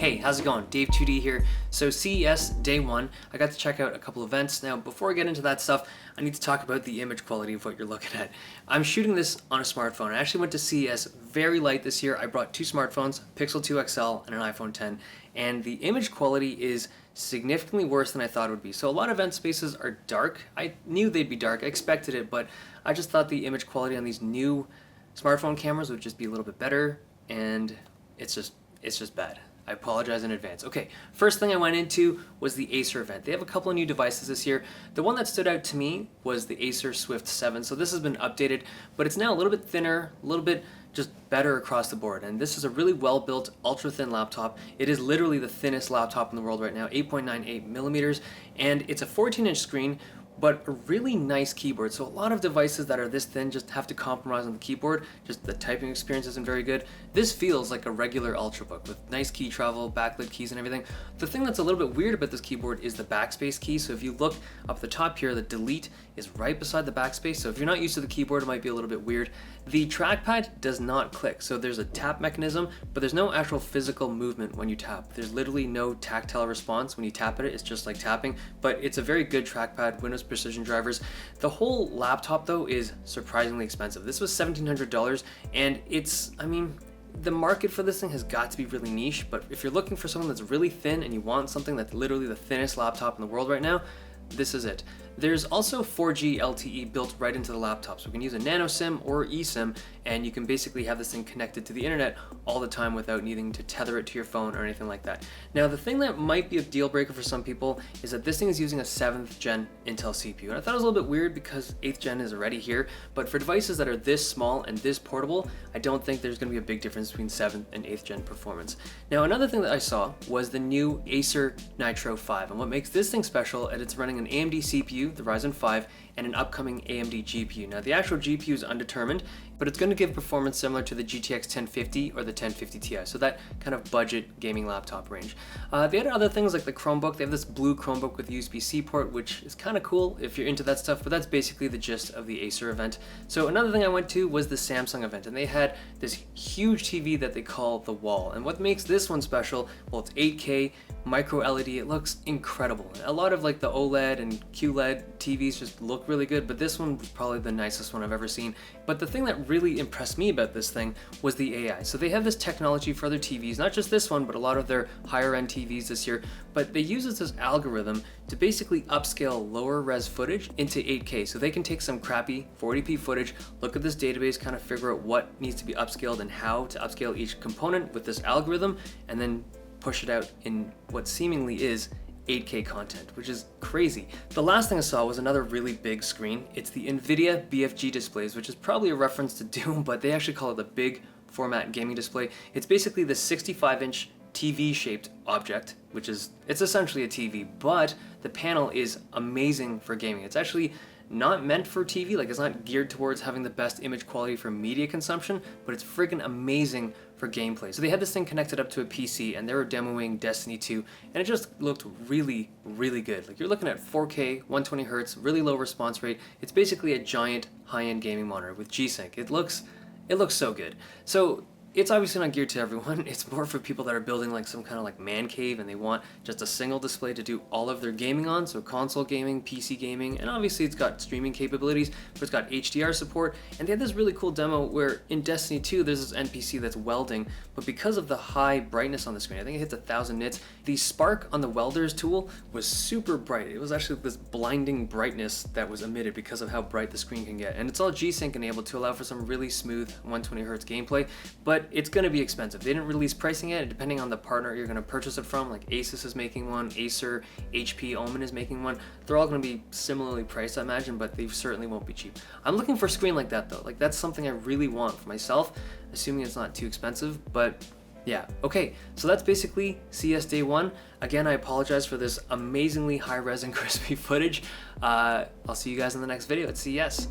Hey, how's it going? Dave 2D here. So CES day one, I got to check out a couple events. Now, before I get into that stuff, I need to talk about the image quality of what you're looking at. I'm shooting this on a smartphone. I actually went to CES very light this year. I brought two smartphones, Pixel 2 XL and an iPhone 10, and the image quality is significantly worse than I thought it would be. So a lot of event spaces are dark. I knew they'd be dark, I expected it, but I just thought the image quality on these new smartphone cameras would just be a little bit better, and it's just bad. I apologize in advance. Okay, first thing I went into was the Acer event. They have a couple of new devices this year. The one that stood out to me was the Acer Swift 7. So this has been updated, but it's now a little bit thinner, a little bit just better across the board. And this is a really well-built, ultra-thin laptop. It is literally the thinnest laptop in the world right now, 8.98 millimeters, and it's a 14-inch screen, but a really nice keyboard. So a lot of devices that are this thin just have to compromise on the keyboard. Just the typing experience isn't very good. This feels like a regular Ultrabook with nice key travel, backlit keys and everything. The thing that's a little bit weird about this keyboard is the backspace key. So if you look up the top here, the delete is right beside the backspace. So if you're not used to the keyboard, it might be a little bit weird. The trackpad does not click. So there's a tap mechanism, but there's no actual physical movement when you tap. There's literally no tactile response when you tap at it. It's just like tapping, but it's a very good trackpad, Windows precision drivers. The whole laptop though is surprisingly expensive. This was $1,700, and the market for this thing has got to be really niche, but if you're looking for something that's really thin and you want something that's literally the thinnest laptop in the world right now, this is it. There's also 4G LTE built right into the laptop, so we can use a nano SIM or eSIM, and you can basically have this thing connected to the internet all the time without needing to tether it to your phone or anything like that. Now, the thing that might be a deal breaker for some people is that this thing is using a 7th gen Intel CPU, and I thought it was a little bit weird because 8th gen is already here, but for devices that are this small and this portable, I don't think there's going to be a big difference between 7th and 8th gen performance. Now, another thing that I saw was the new Acer Nitro 5, and what makes this thing special is it's running an AMD CPU, the Ryzen 5, and an upcoming AMD GPU. Now, the actual GPU is undetermined, but it's going to give performance similar to the GTX 1050 or the 1050 Ti, so that kind of budget gaming laptop range. They had other things like the Chromebook. They have this blue Chromebook with USB-C port, which is kind of cool if you're into that stuff, but that's basically the gist of the Acer event. So another thing I went to was the Samsung event, and they had this huge TV that they call the Wall. And what makes this one special, well, it's 8K, micro LED, it looks incredible. A lot of like the OLED and QLED TVs just look really good, but this one was probably the nicest one I've ever seen. But the thing that really impressed me about this thing was the AI. So they have this technology for other TVs, not just this one, but a lot of their higher end TVs this year, but they use this algorithm to basically upscale lower res footage into 8K. So they can take some crappy 40p footage, look at this database, kind of figure out what needs to be upscaled and how to upscale each component with this algorithm, and then push it out in what seemingly is 8K content, which is crazy. The last thing I saw was another really big screen. It's the Nvidia BFG Displays, which is probably a reference to Doom, but they actually call it the big format gaming display. It's basically the 65-inch TV-shaped object, it's essentially a TV, but the panel is amazing for gaming. It's actually not meant for TV, like it's not geared towards having the best image quality for media consumption, but it's friggin' amazing for gameplay. So they had this thing connected up to a PC and they were demoing Destiny 2, and it just looked really, really good. Like you're looking at 4K, 120 Hz, really low response rate. It's basically a giant high-end gaming monitor with G-Sync. It looks so good. So it's obviously not geared to everyone. It's more for people that are building like some kind of like man cave and they want just a single display to do all of their gaming on, so console gaming, PC gaming, and obviously it's got streaming capabilities, but it's got HDR support. And they had this really cool demo where in Destiny 2 there's this NPC that's welding, but because of the high brightness on the screen, I think it hits 1,000 nits, the spark on the welder's tool was super bright. It was actually this blinding brightness that was emitted because of how bright the screen can get. And it's all G-Sync enabled to allow for some really smooth 120 Hz gameplay, but it's going to be expensive. They didn't release pricing yet, depending on the partner you're going to purchase it from. Like Asus is making one, Acer, HP, Omen is making one. They're all going to be similarly priced, I imagine, but they certainly won't be cheap. I'm looking for a screen like that though. Like that's something I really want for myself, assuming it's not too expensive, but yeah. Okay, so that's basically CES Day 1. Again, I apologize for this amazingly high res and crispy footage. I'll see you guys in the next video at CES.